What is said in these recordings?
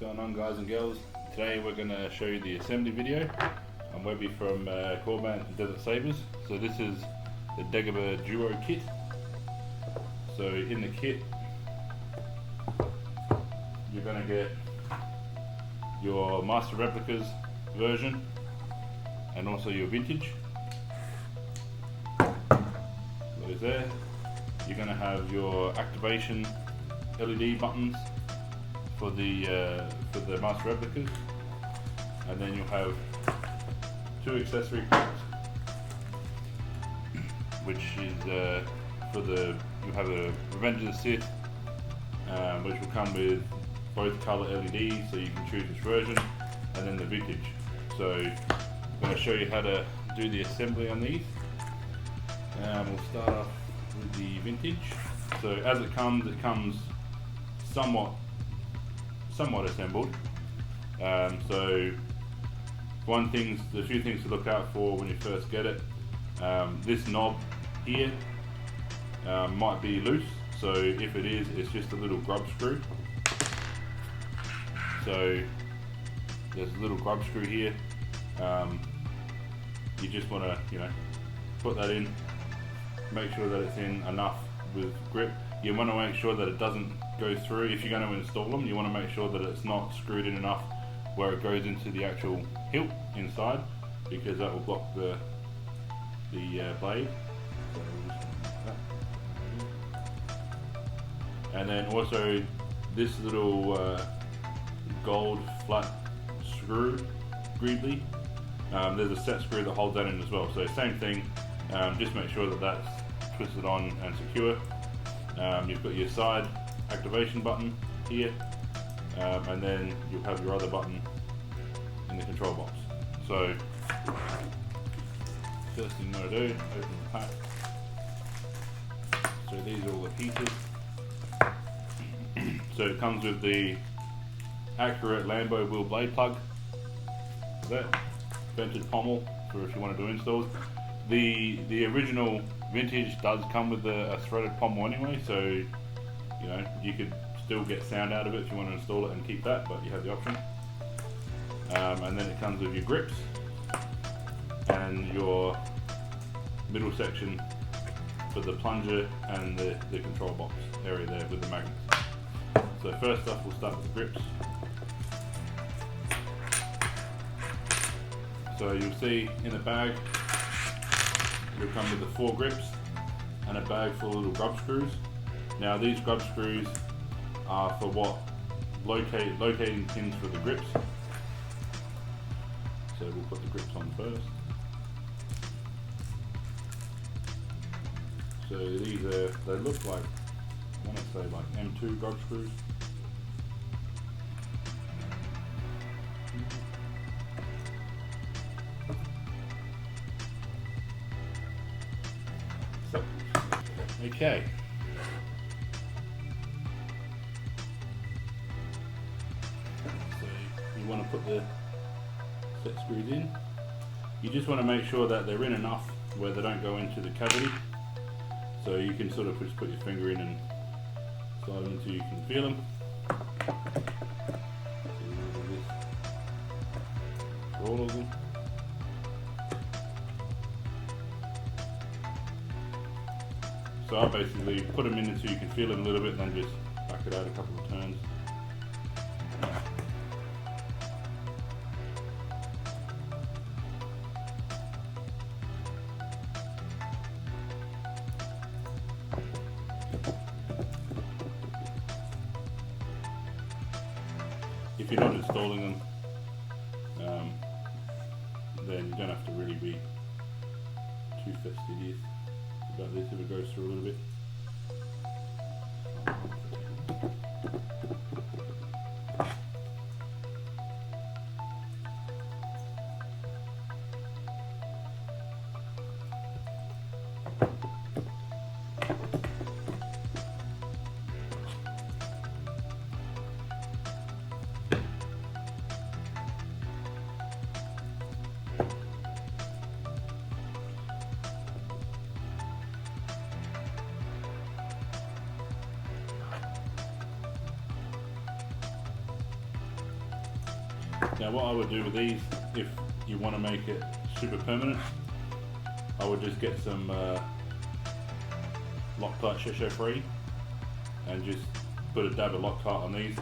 going on, guys and girls? Today we're going to show you the assembly video. I'm Webby from Korbanth Dagobah. So this is the Dagobah Duo kit. So in the kit you're going to get your master replicas version and also your vintage. What is there? You're going to have your activation LED buttons for the master replicas, and then you'll have two accessory packs, which is you have a Revenge of the Sith, which will come with both color LEDs, so you can choose which version, and then the vintage. So I'm going to show you how to do the assembly on these. We'll start off with the vintage. So as it comes somewhat assembled. So the few things to look out for when you first get it. This knob here might be loose, so if it is, it's just a little grub screw. So there's a little grub screw here. You just want to, put that in. Make sure that it's in enough with grip. You want to make sure that it doesn't go through. If you're going to install them, you want to make sure that it's not screwed in enough where it goes into the actual hilt inside, because that will block the blade. So and then also this little gold flat screw greedly. There's a set screw that holds that in as well. So same thing. Just make sure that that's twisted on and secure. You've got your side activation button here, and then you'll have your other button in the control box. So first thing you want to do, open the pack. So these are all the pieces. So it comes with the accurate Lambo wheel blade plug, that vented pommel for if you want to do installs. The original vintage does come with a threaded pommel anyway, so you could still get sound out of it if you want to install it and keep that, but you have the option. And then it comes with your grips and your middle section for the plunger and the control box area there with the magnets. So first off, we'll start with the grips. So you'll see in the bag it'll come with the 4 grips and a bag full of little grub screws. Now these grub screws are for locating pins for the grips. So we'll put the grips on first. So they look like, I want to say like M2 grub screws. Okay. So you want to put the set screws in. You just want to make sure that they're in enough where they don't go into the cavity. So you can sort of just put your finger in and slide them until you can feel them. For all of them. So I basically put them in until you can feel them a little bit, and then just back it out a couple of turns. If you're not installing them, then you don't have to really be too fastidious about this if it goes through a little bit. Now what I would do with these, if you want to make it super permanent, I would just get some Loctite Shesho free and just put a dab of Loctite on these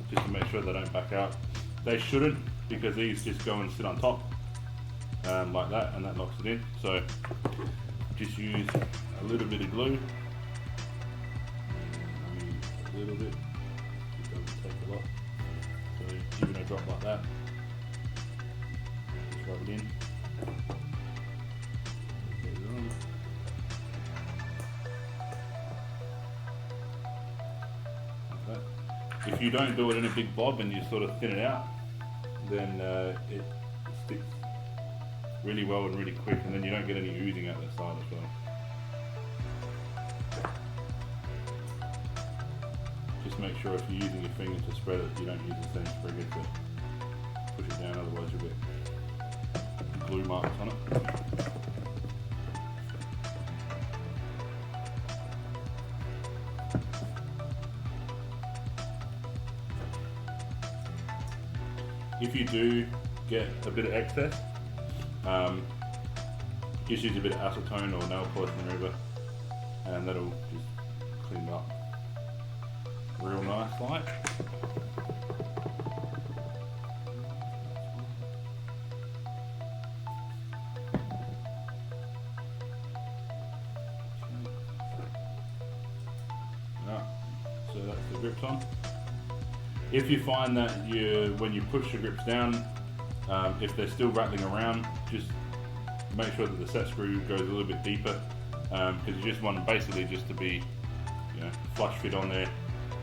just to make sure they don't back out. They shouldn't, because these just go and sit on top like that, and that locks it in. So just use a little bit of glue, a little bit, it doesn't take a lot. So even a drop like that, just rub it in. If you don't do it in a big blob and you sort of thin it out, then it sticks really well and really quick, and then you don't get any oozing out the side as well. Just make sure if you're using your finger to spread it, you don't use the same spreader to push it down, otherwise you'll get glue marks on it. If you do get a bit of excess, just use a bit of acetone or nail polish remover, and that'll just clean it up real nice like. Alright, so that's the grips on. If you find that when you push the grips down, if they're still rattling around, just make sure that the set screw goes a little bit deeper, because you just want them basically just to be, flush fit on there,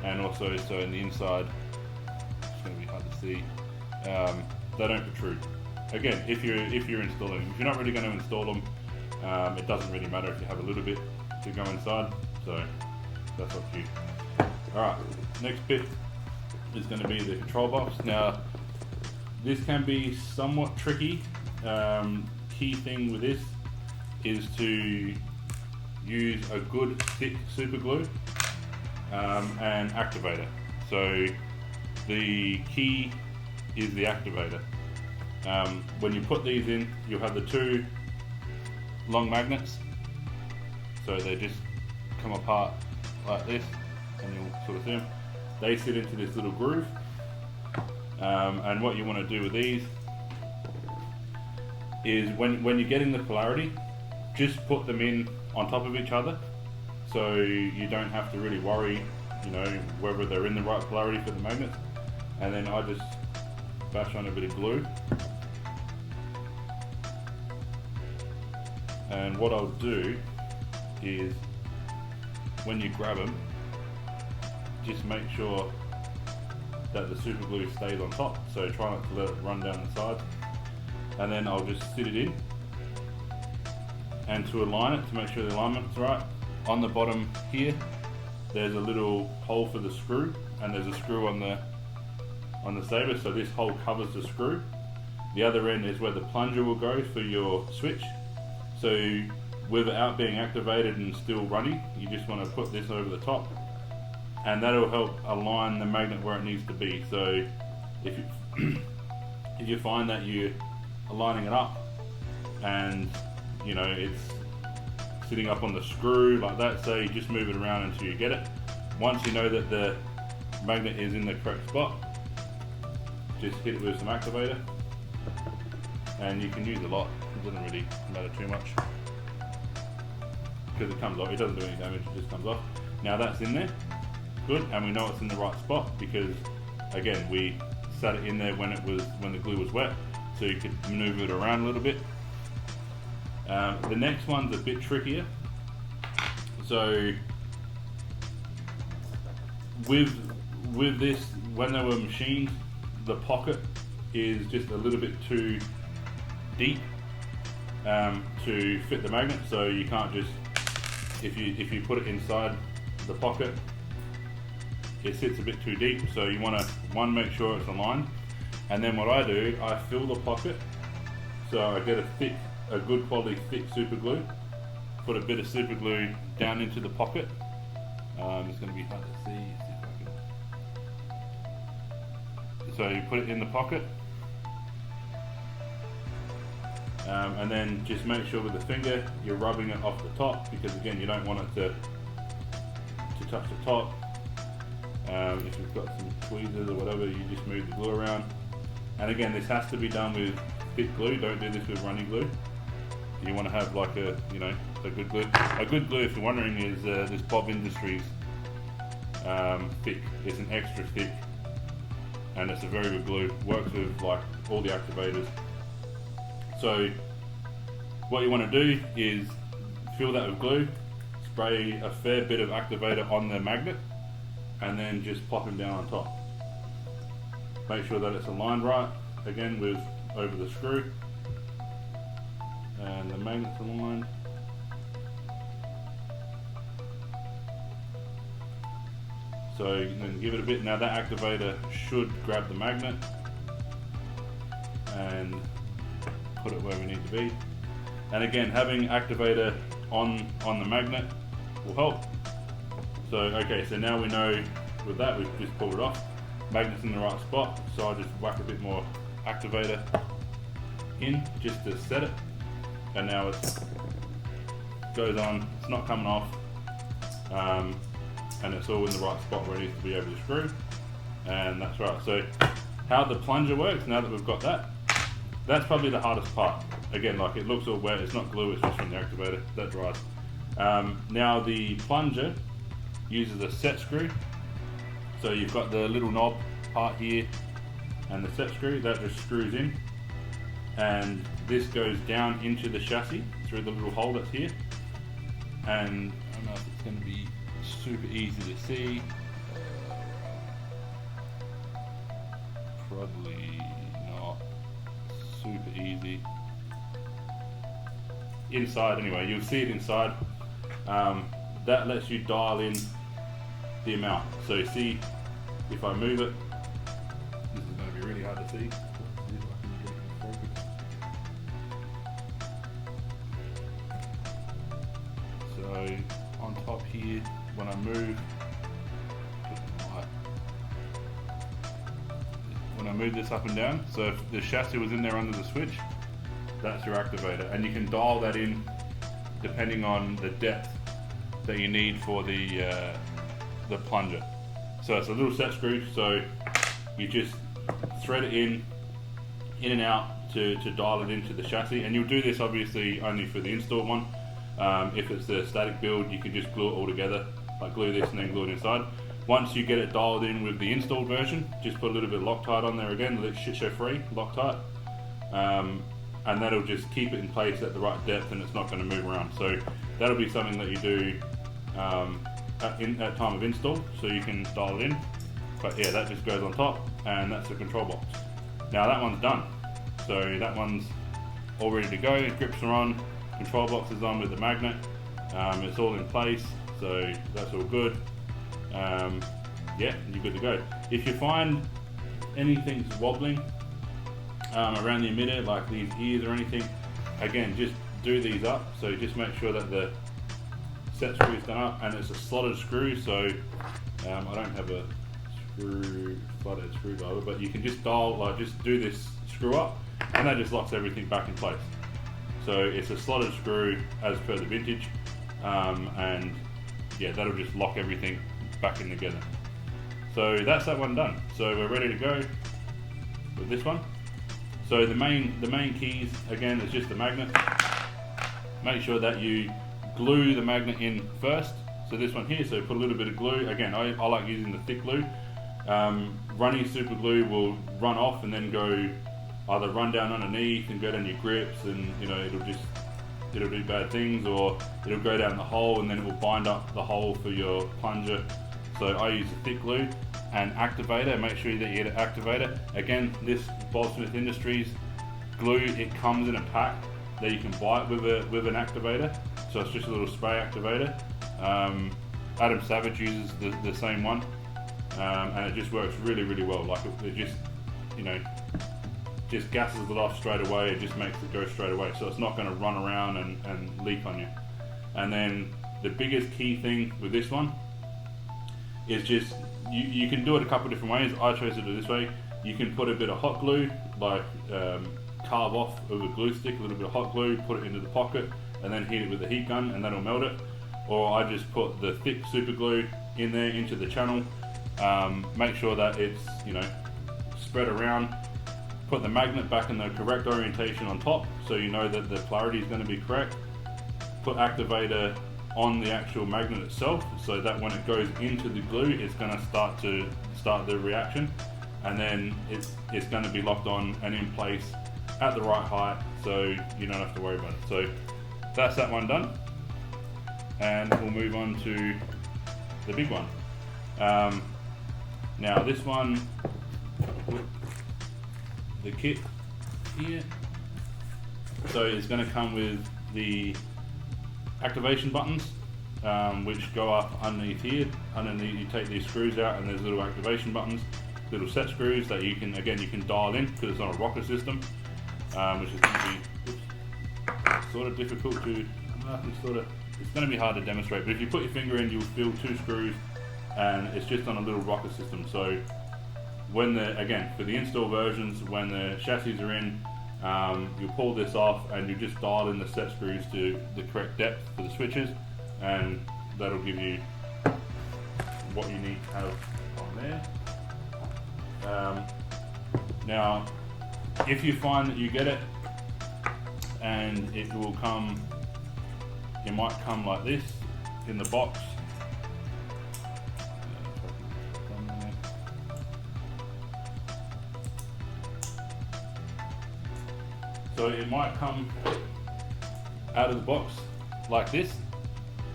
and also so in the inside, it's going to be hard to see, they don't protrude. Again, if you're installing them, if you're not really going to install them, it doesn't really matter if you have a little bit to go inside. So that's up to you. All right, next bit is going to be the control box. Now, this can be somewhat tricky. Key thing with this is to use a good thick super glue and activator. So the key is the activator. When you put these in, you'll have the two long magnets, so they just come apart like this, and you'll sort of see them. They sit into this little groove, and what you want to do with these is when you're getting the polarity, just put them in on top of each other, so you don't have to really worry, whether they're in the right polarity for the magnets. And then I just bash on a bit of glue, and what I'll do is when you grab them, just make sure that the super glue stays on top, so try not to let it run down the sides. And then I'll just sit it in, and to align it, to make sure the alignment's right, on the bottom here there's a little hole for the screw, and there's a screw on the saber, so this hole covers the screw. The other end is where the plunger will go for your switch. So without being activated and still running, you just want to put this over the top, and that'll help align the magnet where it needs to be. So if you find that you're aligning it up and it's sitting up on the screw like that, so you just move it around until you get it. Once you know that the magnet is in the correct spot, just hit it with some activator, and you can use a lot. It doesn't really matter too much because it comes off. It doesn't do any damage, it just comes off. Now that's in there, good, and we know it's in the right spot because again we sat it in there when the glue was wet, so you could maneuver it around a little bit. The next one's a bit trickier. So with this, when they were machined, the pocket is just a little bit too deep to fit the magnet, so you can't just, if you put it inside the pocket, it sits a bit too deep, so you want to, make sure it's aligned, and then what I do, I fill the pocket, so I get a good quality thick super glue, put a bit of super glue down into the pocket. It's going to be hard to see if I can. So you put it in the pocket, and then just make sure with the finger you're rubbing it off the top, because again you don't want it to touch the top. If you've got some tweezers or whatever, you just move the glue around. And again, this has to be done with thick glue. Don't do this with runny glue. You want to have like a good glue. A good glue, if you're wondering, is this Bob Industries thick. It's an extra thick, and it's a very good glue. Works with like all the activators. So what you want to do is fill that with glue, spray a fair bit of activator on the magnet, and then just pop them down on top. Make sure that it's aligned right, again with over the screw, and the magnet's aligned. So then give it a bit. Now that activator should grab the magnet and put it where we need to be. And again, having activator on the magnet will help. So okay, so now we know with that we've just pulled it off. Magnet's in the right spot, so I'll just whack a bit more activator in just to set it. And now it goes on, it's not coming off, and it's all in the right spot where it needs to be over the screw. And that's right. So how the plunger works, now that we've got that, that's probably the hardest part. Again, like it looks all wet, it's not glue, it's just from the activator, that dries. Now the plunger uses a set screw. So you've got the little knob part here and the set screw, that just screws in. And this goes down into the chassis through the little hole that's here. And I don't know if it's going to be super easy to see. Probably not super easy. Inside anyway, you'll see it inside. That lets you dial in the amount. So see, if I move it, this is going to be really hard to see. So on top here, when I move this up and down, so if the chassis was in there under the switch, that's your activator, and you can dial that in depending on the depth that you need for the plunger. So it's a little set screw, so you just thread it in and out to dial it into the chassis, and you'll do this obviously only for the installed one. If it's the static build, you can just glue it all together, like glue this and then glue it inside. Once you get it dialed in with the installed version, just put a little bit of Loctite on there again, let shit show free, Loctite, and that'll just keep it in place at the right depth, and it's not going to move around. So that'll be something that you do at time of install, so you can dial it in. But yeah, that just goes on top, and that's the control box. Now that one's done, so that one's all ready to go. Grips are on, control box is on with the magnet, it's all in place, so that's all good. Yeah, you're good to go. If you find anything's wobbling around the emitter, like these ears or anything, again, just do these up. So just make sure that the set screw is done up, and it's a slotted screw, so I don't have a flathead screwdriver, but you can just dial, like just do this screw up, and that just locks everything back in place. So it's a slotted screw as per the vintage, and yeah, that'll just lock everything back in together. So that's that one done. So we're ready to go with this one. So the main keys, again, is just the magnet. Make sure that you glue the magnet in first. So this one here, so put a little bit of glue. Again, I like using the thick glue. Running super glue will run off and then go either run down underneath and go down your grips, and you know it'll do bad things, or it'll go down the hole and then it will bind up the hole for your plunger. So I use a thick glue and activator. Make sure that you get an activator. Again, this Korbanth Industries glue, it comes in a pack that you can buy it with an activator. So it's just a little spray activator. Adam Savage uses the same one, and it just works really, really well. Like it just, just gasses it off straight away. It just makes it go straight away. So it's not going to run around and leak on you. And then the biggest key thing with this one is just, you can do it a couple of different ways. I chose to do it this way. You can put a bit of hot glue, like carve off with a glue stick, a little bit of hot glue, put it into the pocket, and then heat it with a heat gun, and that'll melt it. Or I just put the thick super glue in there into the channel, make sure that it's, you know, spread around, put the magnet back in the correct orientation on top so you know that the polarity is going to be correct, put activator on the actual magnet itself so that when it goes into the glue it's going to start the reaction, and then it's going to be locked on and in place at the right height so you don't have to worry about it. So that's that one done, and we'll move on to the big one. Now this one, the kit here, so it's going to come with the activation buttons, which go up underneath here. Underneath you take these screws out and there's little activation buttons, little set screws that you can dial in because it's on a rocker system, which is going to be sort of difficult to, it's going to be hard to demonstrate, but if you put your finger in you'll feel two screws and it's just on a little rocker system. So when for the install versions, when the chassis are in, you pull this off and you just dial in the set screws to the correct depth for the switches, and that'll give you what you need to have on there. Now, if you find that you get it and it might come like this in the box. So it might come out of the box like this,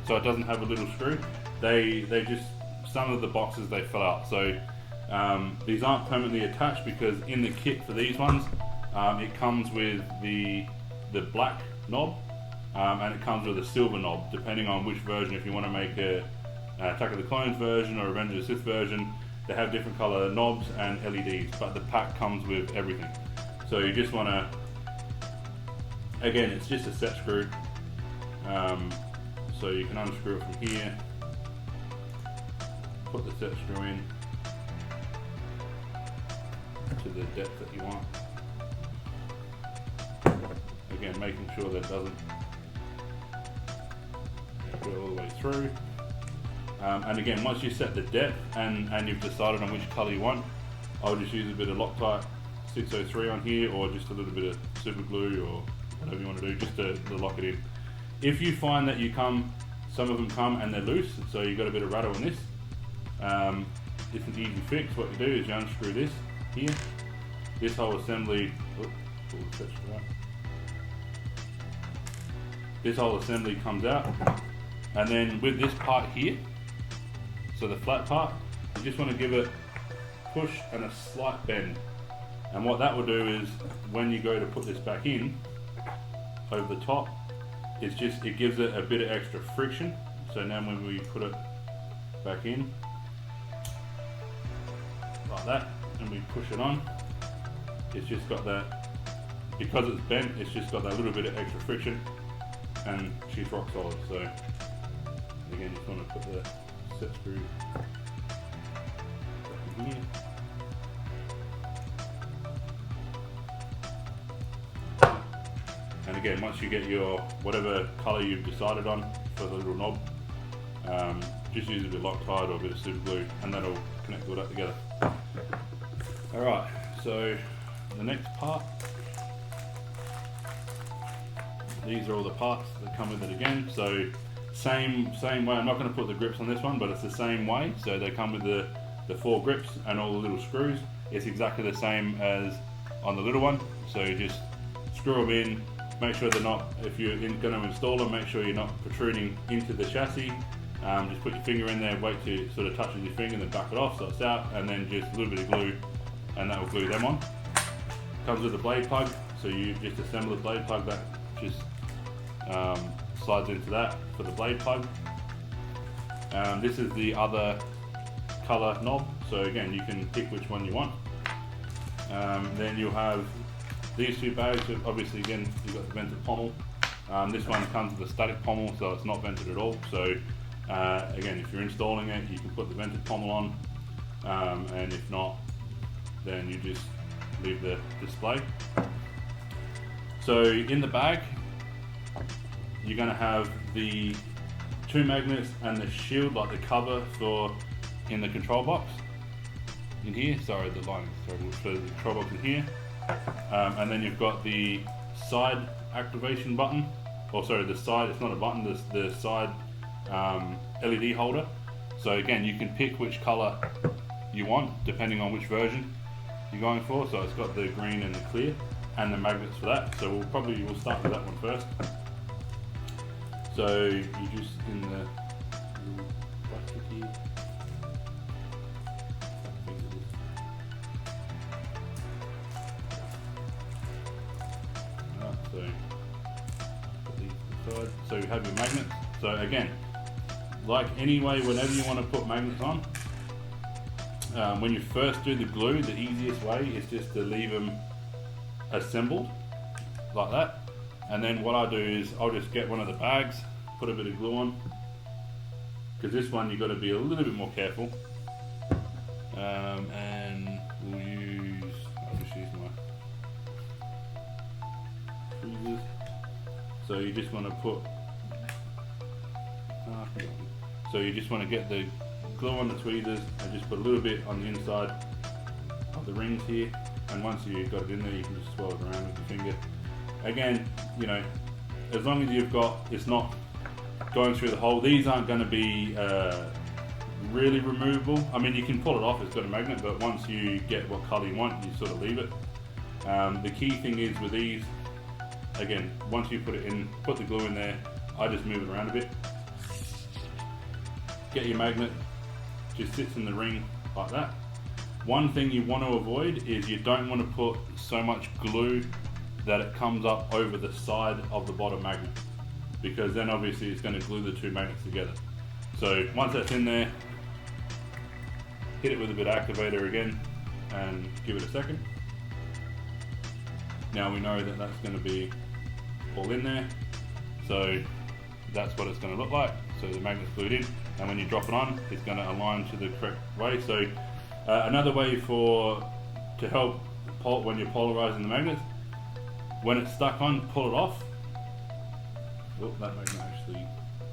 so it doesn't have a little screw. They just, some of the boxes they fell out. So these aren't permanently attached because in the kit for these ones, it comes with the black knob and it comes with a silver knob, depending on which version. If you want to make a Attack of the Clones version or Revenge of the Sith version, they have different color knobs and LEDs, but the pack comes with everything. So you just want to, again, it's just a set screw, so you can unscrew it from here, put the set screw in to the depth that you want. Again, making sure that it doesn't go all the way through. And again, once you set the depth and you've decided on which color you want, I'll just use a bit of Loctite 603 on here, or just a little bit of super glue or whatever you want to do, just to lock it in. If you find that some of them come and they're loose, so you've got a bit of rattle in this, it's an easy fix. What you do is you unscrew this here, this whole assembly, this whole assembly comes out, and then with this part here, so the flat part, you just want to give it a push and a slight bend, and what that will do is when you go to put this back in over the top, it gives it a bit of extra friction. So now when we put it back in like that and we push it on, it's just got that, because it's bent, it's just got that little bit of extra friction, and she's rock solid. So again, you just want to put the set screw back in here. And again, once you get your whatever color you've decided on for the little knob, just use a bit of Loctite or a bit of super glue, and that'll connect all that together. Alright, so the next part, these are all the parts that come with it again. So same way, I'm not going to put the grips on this one, but it's the same way. So they come with the 4 grips and all the little screws. It's exactly the same as on the little one. So you just screw them in, make sure they're not, if you're going to install them, make sure you're not protruding into the chassis. Just put your finger in there, wait till it sort of touches your finger, then back it off so it's out, and then just a little bit of glue, and that will glue them on. Comes with a blade plug, so you just assemble the blade plug that just slides into that for the blade plug. This is the other color knob, so again, you can pick which one you want. Then you'll have these 2 bags. Obviously, again, you've got the vented pommel. This one comes with a static pommel, so it's not vented at all. So again, if you're installing it, you can put the vented pommel on, and if not, then you just leave the display. So in the bag, you're going to have the 2 magnets and the shield, like the cover for in the control box in here. Sorry, the line is terrible. So the control box in here, and then you've got the side activation button. Or sorry, the side. It's not a button. The side LED holder. So again, you can pick which color you want depending on which version you're going for. So it's got the green and the clear, and the magnets for that. So we'll start with that one first. So you just in the little plastic here. Put these to the side. So you have your magnets. So again, like anyway, whenever you want to put magnets on, when you first do the glue, the easiest way is just to leave them assembled like that. And then what I do is I'll just get one of the bags, put a bit of glue on, because this one you've got to be a little bit more careful. And I'll just use my tweezers. So you just want to put, get the glue on the tweezers and just put a little bit on the inside of the rings here. And once you've got it in there, you can just swirl it around with your finger. Again, you know, as long as it's not going through the hole, these aren't going to be really removable. I mean, you can pull it off, it's got a magnet, but once you get what color you want, you sort of leave it. The key thing is with these, again, once you put the glue in there, I just move it around a bit. Get your magnet, just sits in the ring like that. One thing you want to avoid is you don't want to put so much glue that it comes up over the side of the bottom magnet, because then obviously it's going to glue the 2 magnets together. So once that's in there, hit it with a bit of activator again and give it a second. Now we know that that's going to be all in there, so that's what it's going to look like. So the magnet's glued in, and when you drop it on, it's going to align to the correct way. So another way to help when you're polarizing the magnets, when it's stuck on, pull it off. Oh, that magnet actually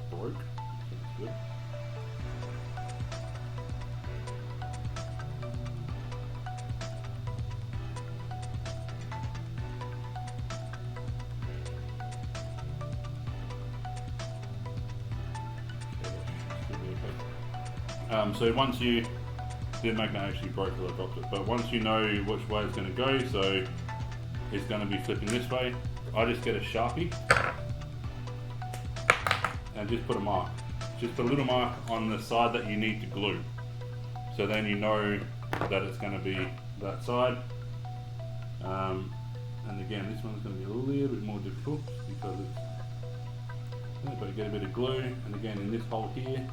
broke, so that's good. So once the magnet actually broke because I dropped it, but once you know which way it's going to go, so it's going to be flipping this way, I just get a Sharpie and just put a mark. Just put a little mark on the side that you need to glue. So then you know that it's going to be that side. And again, this one's going to be a little bit more difficult because it's, but you get a bit of glue, and again in this hole here,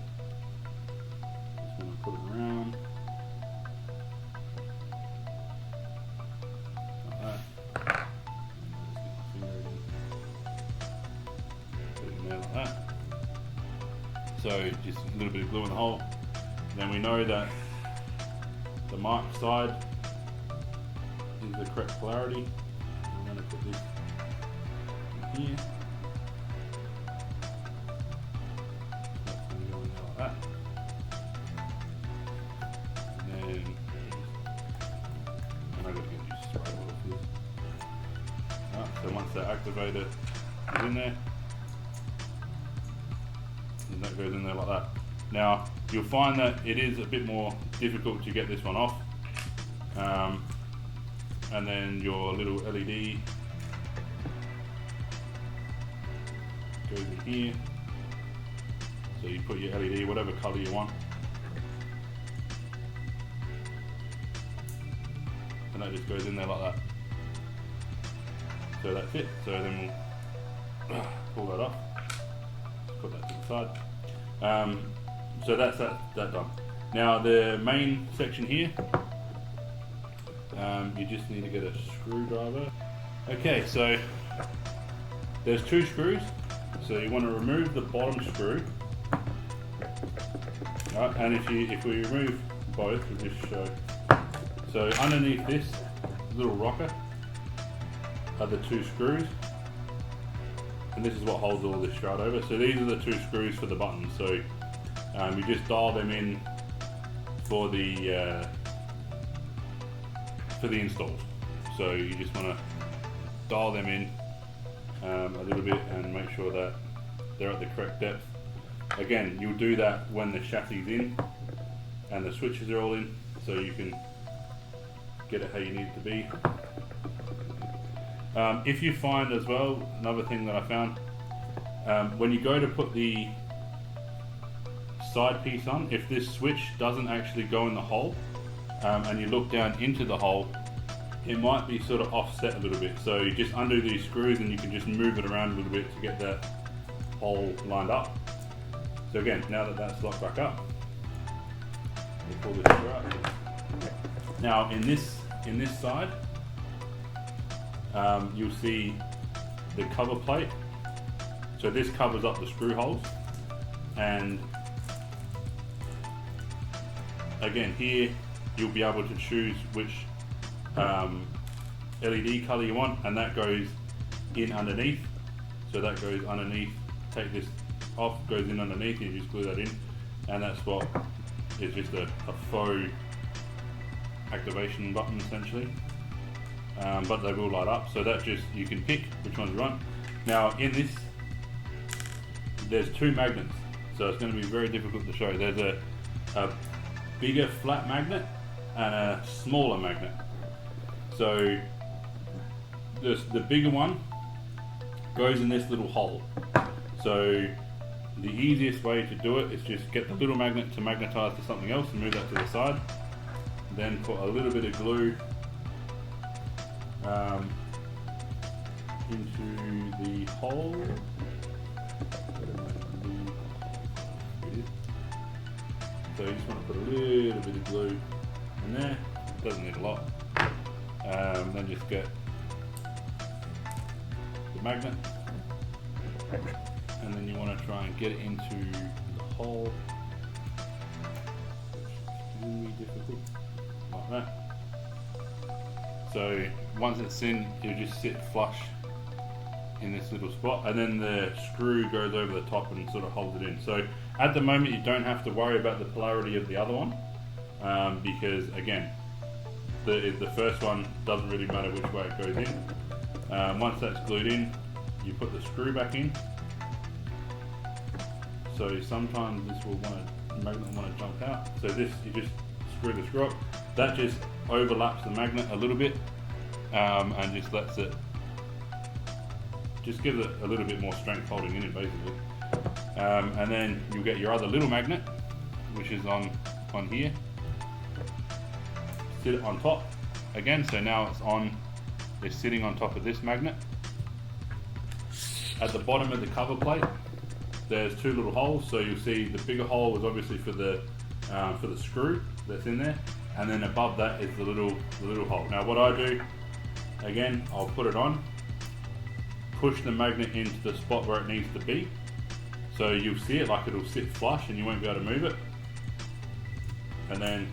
just want to put it around. So just a little bit of glue in the hole. Then we know that the marked side is the correct polarity. I'm going to put this in here. That's going to go in there like that. And then I'm going to get you spray bottle for this. Alright, so once that activator is in there, and that goes in there like that. Now you'll find that it is a bit more difficult to get this one off, and then your little LED goes in here, so you put your LED whatever color you want, and that just goes in there like that. So that's it. So then we'll pull that off, put that to the side. So that's that done. Now the main section here, you just need to get a screwdriver. Okay, so there's 2 screws. So you want to remove the bottom screw. Right, and if we remove both, we'll just show. So underneath this little rocker are the 2 screws. and this is what holds all this shroud over. So these are the 2 screws for the buttons. So you just dial them in for the installs. So you just want to dial them in a little bit and make sure that they're at the correct depth. Again, you'll do that when the chassis is in and the switches are all in, so you can get it how you need it to be. If you find as well, another thing that I found, when you go to put the side piece on, if this switch doesn't actually go in the hole, and you look down into the hole, it might be sort of offset a little bit. So you just undo these screws and you can just move it around a little bit to get that hole lined up. So again, now that that's locked back up, we'll pull this screw out. Now in this side, you'll see the cover plate. So this covers up the screw holes, and again here you'll be able to choose which LED color you want, and that goes in underneath. So that goes underneath. Take this off, goes in underneath, and you just glue that in, and that's what is just a faux activation button essentially. But they will light up, so that just, you can pick which ones you want. Now in this, there's 2 magnets, so it's going to be very difficult to show. There's a bigger flat magnet and a smaller magnet. So the bigger one goes in this little hole. So the easiest way to do it is just get the little magnet to magnetize to something else and move that to the side. Then put a little bit of glue into the hole. So you just want to put a little bit of glue in there. It doesn't need a lot. Then just get the magnet, and then you want to try and get it into the hole. It's really difficult, like that. So once it's in, you'll just sit flush in this little spot, and then the screw goes over the top and sort of holds it in. So at the moment you don't have to worry about the polarity of the other one, because again, the first one doesn't really matter which way it goes in. Once that's glued in, you put the screw back in. So sometimes this will magnet will want to jump out. So this, you just screw the screw up. That just overlaps the magnet a little bit, and just lets it, just gives it a little bit more strength holding in it basically. And then you'll get your other little magnet, which is on here. Sit it on top again, so now it's sitting on top of this magnet. At the bottom of the cover plate, there's 2 little holes. So you'll see the bigger hole is obviously for the screw that's in there, and then above that is the little hole. Now what I do, again, I'll put it on, push the magnet into the spot where it needs to be. So you'll see it like it'll sit flush and you won't be able to move it. And then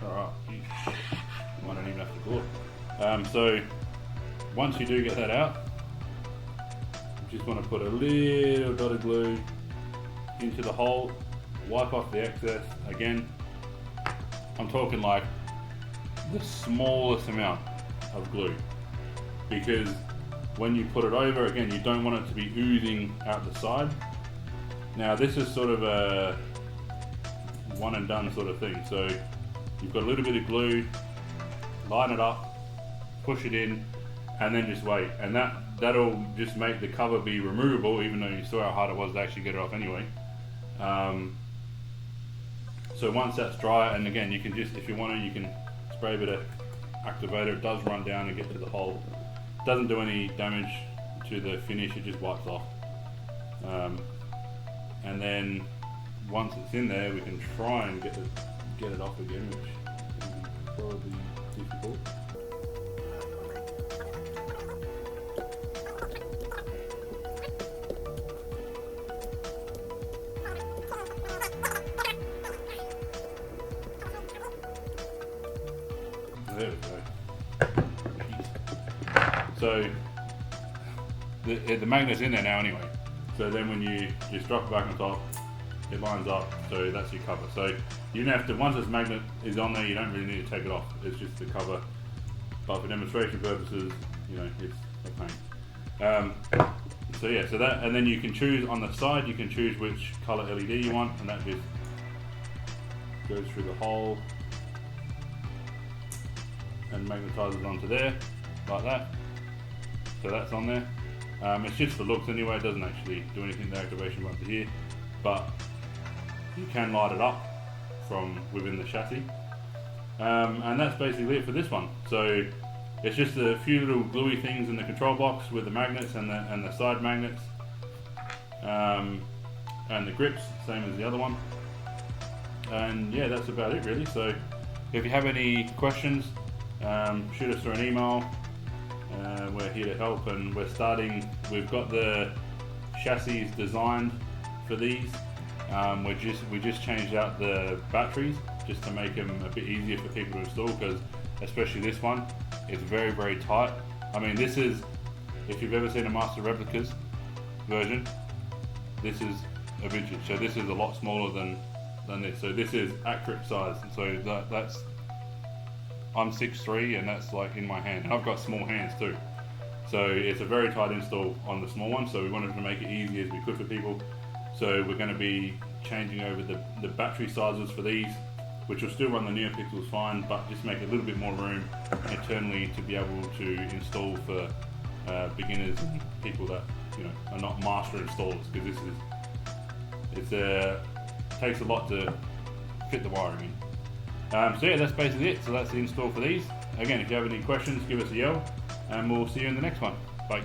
alright, I don't even have to glue it. So once you do get that out, you just want to put a little dot of glue into the hole, wipe off the excess. Again, I'm talking like the smallest amount of glue, because when you put it over, again, you don't want it to be oozing out the side. Now this is sort of a one and done sort of thing. So you've got a little bit of glue, line it up, push it in, and then just wait. And that'll just make the cover be removable, even though you saw how hard it was to actually get it off anyway. So once that's dry, and again, you can just, if you want to, you can spray a bit of activator. It does run down and get to the hole. Doesn't do any damage to the finish, it just wipes off. And then once it's in there, we can try and get it off again, which is probably difficult. So the magnet's in there now anyway. So then when you just drop it back on top, it lines up. So that's your cover. So you don't have to, once this magnet is on there, you don't really need to take it off. It's just the cover. But for demonstration purposes, you know, it's a pain. So yeah, so that, and then you can choose on the side, you can choose which color LED you want, and that just goes through the hole and magnetizes onto there, like that. So that's on there. It's just for looks anyway, it doesn't actually do anything, the activation button here, but you can light it up from within the chassis. And that's basically it for this one. So it's just a few little gluey things in the control box with the magnets and the side magnets, and the grips, same as the other one. And yeah, that's about it really. So if you have any questions, shoot us through an email. We're here to help, and we've got the chassis designed for these. We just changed out the batteries just to make them a bit easier for people to install, because especially this one, it's very, very tight. I mean, this is, if you've ever seen a Master Replicas version, this is a vintage, so this is a lot smaller than this. So this is accurate size, and so that's, I'm 6'3", and that's like in my hand, and I've got small hands too. So it's a very tight install on the small one, so we wanted to make it easy as we could for people. So we're going to be changing over the battery sizes for these, which will still run the NeoPixels fine, but just make a little bit more room internally to be able to install for beginners and people that, you know, are not master installers, because it takes a lot to fit the wiring in. So yeah, that's basically it. So that's the install for these. Again, if you have any questions, give us a yell, and we'll see you in the next one. Bye.